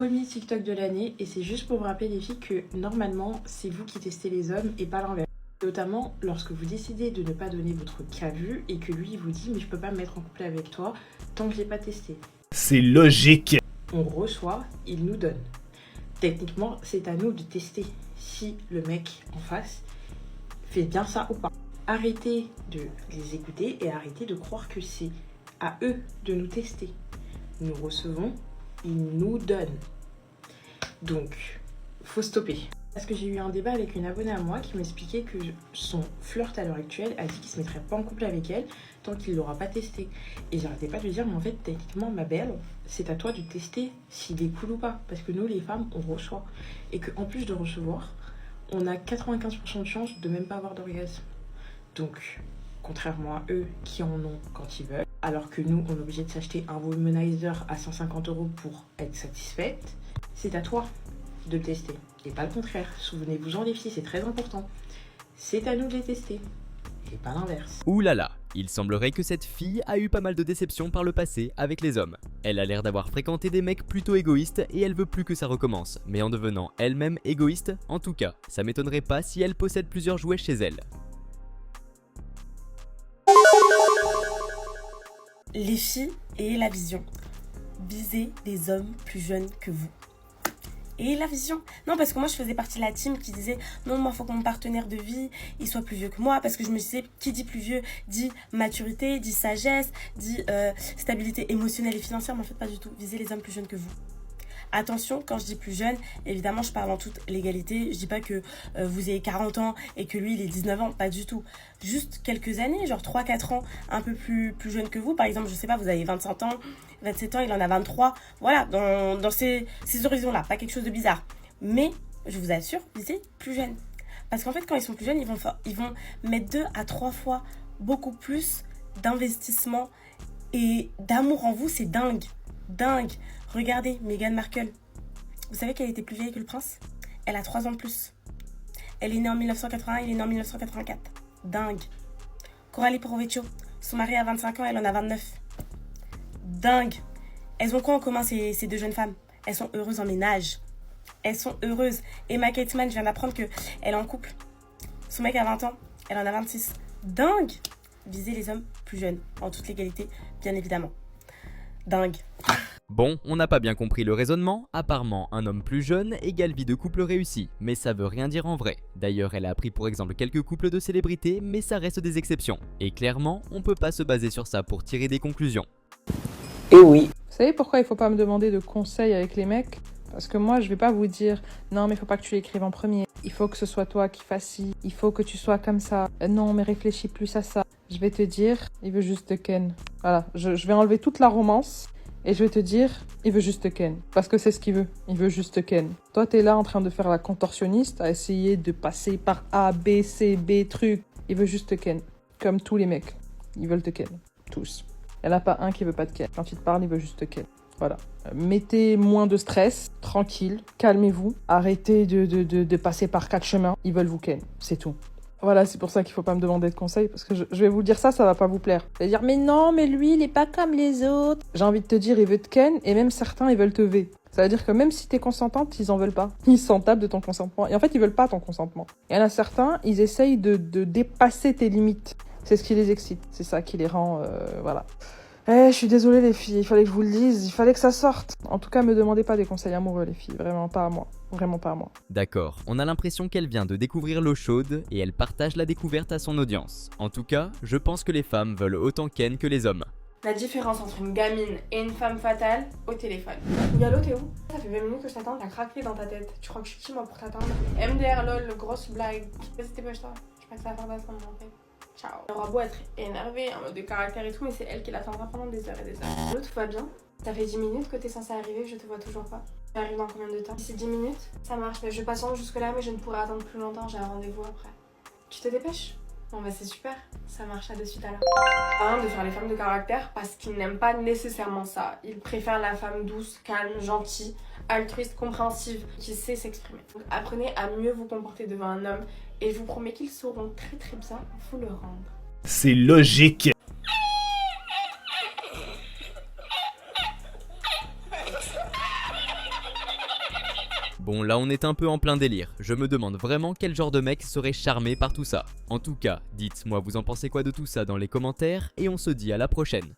Premier TikTok de l'année et c'est juste pour vous rappeler les filles que normalement c'est vous qui testez les hommes et pas l'inverse. Notamment lorsque vous décidez de ne pas donner votre cas vu et que lui il vous dit mais je peux pas me mettre en couple avec toi tant que je l'ai pas testé. C'est logique. On reçoit, il nous donne. Techniquement c'est à nous de tester si le mec en face fait bien ça ou pas. Arrêtez de les écouter et arrêtez de croire que c'est à eux de nous tester. Nous recevons, ils nous donnent. Donc, faut stopper. Parce que j'ai eu un débat avec une abonnée à moi qui m'expliquait que son flirt à l'heure actuelle a dit qu'il se mettrait pas en couple avec elle tant qu'il l'aura pas testé. Et j'arrêtais pas de lui dire, mais en fait, techniquement, ma belle, c'est à toi de tester s'il est cool ou pas. Parce que nous, les femmes, on reçoit. Et qu'en plus de recevoir, on a 95% de chance de même pas avoir d'orgasme. Donc, contrairement à eux qui en ont quand ils veulent, alors que nous, on est obligé de s'acheter un womanizer à 150 € pour être satisfaite, c'est à toi de tester. Et pas le contraire. Souvenez-vous-en les filles, c'est très important. C'est à nous de les tester. Et pas l'inverse. Ouh là là, il semblerait que cette fille a eu pas mal de déceptions par le passé avec les hommes. Elle a l'air d'avoir fréquenté des mecs plutôt égoïstes et elle veut plus que ça recommence. Mais en devenant elle-même égoïste, en tout cas, ça m'étonnerait pas si elle possède plusieurs jouets chez elle. Les filles et la vision. Visez des hommes plus jeunes que vous. Et la vision. Non, parce que moi, je faisais partie de la team qui disait non, moi, il faut que mon partenaire de vie, il soit plus vieux que moi. Parce que je me disais, qui dit plus vieux, dit maturité, dit sagesse, dit stabilité émotionnelle et financière. Mais en fait, pas du tout. Visez les hommes plus jeunes que vous. Attention, quand je dis plus jeune, évidemment, je parle en toute légalité. Je dis pas que vous ayez 40 ans et que lui, il est 19 ans. Pas du tout. Juste quelques années, genre 3-4 ans, un peu plus jeune que vous. Par exemple, je sais pas, vous avez 25 ans, 27 ans, il en a 23. Voilà, dans ces horizons-là. Pas quelque chose de bizarre. Mais, je vous assure, visez plus jeune. Parce qu'en fait, quand ils sont plus jeunes, ils vont mettre 2 à 3 fois beaucoup plus d'investissement et d'amour en vous. C'est dingue. Dingue. Regardez, Meghan Markle. Vous savez qu'elle était plus vieille que le prince ? Elle a 3 ans de plus. Elle est née en 1981, il est né en 1984. Dingue. Coralie Provetcho. Son mari a 25 ans, elle en a 29. Dingue. Elles ont quoi en commun ces deux jeunes femmes ? Elles sont heureuses en ménage. Elles sont heureuses. Emma Kateman, je viens d'apprendre qu'elle est en couple. Son mec a 20 ans, elle en a 26. Dingue. Visez les hommes plus jeunes, en toute légalité, bien évidemment. Dingue. Bon, on n'a pas bien compris le raisonnement, apparemment un homme plus jeune égale vie de couple réussi, mais ça veut rien dire en vrai. D'ailleurs, elle a pris pour exemple quelques couples de célébrités, mais ça reste des exceptions. Et clairement, on peut pas se baser sur ça pour tirer des conclusions. Et oui. Vous savez pourquoi il faut pas me demander de conseils avec les mecs ? Parce que moi, je vais pas vous dire « Non, mais il faut pas que tu l'écrives en premier. Il faut que ce soit toi qui fasses ci. Il faut que tu sois comme ça. Non, mais réfléchis plus à ça. » Je vais te dire « Il veut juste te ken. » Voilà, je vais enlever toute la romance. Et je vais te dire, il veut juste te ken. Parce que c'est ce qu'il veut. Il veut juste te ken. Toi, t'es là en train de faire la contorsionniste, à essayer de passer par A, B, C, B, truc. Il veut juste te ken. Comme tous les mecs. Ils veulent te ken. Tous. Il n'y en a pas un qui veut pas te ken. Quand il te parle, il veut juste te ken. Voilà. Mettez moins de stress. Tranquille. Calmez-vous. Arrêtez de passer par 4 chemins. Ils veulent vous ken. C'est tout. Voilà, c'est pour ça qu'il faut pas me demander de conseils, parce que je vais vous dire ça va pas vous plaire. Vous allez dire, mais non, mais lui, il est pas comme les autres. J'ai envie de te dire, il veut te ken, et même certains, ils veulent te v. Ça veut dire que même si t'es consentante, ils en veulent pas. Ils s'en tapent de ton consentement. Et en fait, ils veulent pas ton consentement. Il y en a certains, ils essayent de dépasser tes limites. C'est ce qui les excite. C'est ça qui les rend, voilà. Je suis désolée les filles, il fallait que je vous le dise, il fallait que ça sorte. En tout cas, me demandez pas des conseils amoureux les filles, vraiment pas à moi. Vraiment pas à moi. D'accord, on a l'impression qu'elle vient de découvrir l'eau chaude et elle partage la découverte à son audience. En tout cas, je pense que les femmes veulent autant ken que les hommes. La différence entre une gamine et une femme fatale au téléphone. Gallo, t'es où ? Ça fait 20 minutes que je t'attends, t'as craqué dans ta tête. Tu crois que je suis qui moi pour t'attendre ? MDR lol, grosse blague. Vas-y, dépêche-toi. Je crois que ça va faire d'ensemble en fait. Ciao. Elle aura beau être énervée, en mode de caractère et tout, mais c'est elle qui l'attendra pendant des heures et des heures. Gallo, tout va bien ? Ça fait 10 minutes que t'es censé arriver, je te vois toujours pas. Tu arrives dans combien de temps ? D'ici 10 minutes ? Ça marche, mais je patiente jusque là, mais je ne pourrai attendre plus longtemps, j'ai un rendez-vous après. Tu te dépêches ? Bon bah c'est super, ça marche, à de suite alors. De faire les femmes de caractère parce qu'ils n'aiment pas nécessairement ça. Ils préfèrent la femme douce, calme, gentille, altruiste, compréhensive, qui sait s'exprimer. Donc apprenez à mieux vous comporter devant un homme et je vous promets qu'ils sauront très très bien vous le rendre. C'est logique. Bon là on est un peu en plein délire, je me demande vraiment quel genre de mec serait charmé par tout ça. En tout cas, dites-moi vous en pensez quoi de tout ça dans les commentaires et on se dit à la prochaine.